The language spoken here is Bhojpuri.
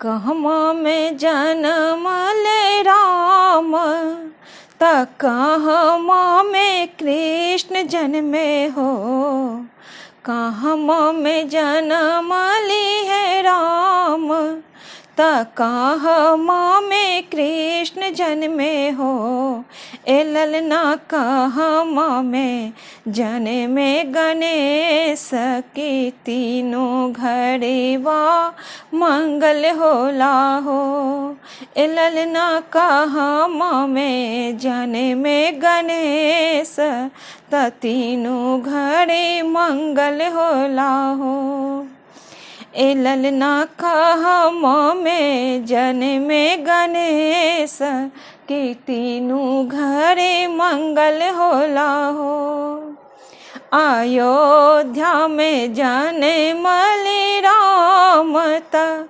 कहमा में जन्म ले राम, त कहमा में कृष्ण जन्मे हो। कहमा में जन्म ली है राम, त कहमा में कृष्ण जन्मे हो। ए ललना कहमा में जन्मे गणेश की, तीनों घड़ीवा मंगल होला हो। ए ललना कहमा में जन्मे गणेश, त तीनों घड़ी मंगल होला हो। ए ललना कहमा में जन्मे गणेश की, तीनों घरे मंगल होला हो। अयोध्या में जन्म ले राम, त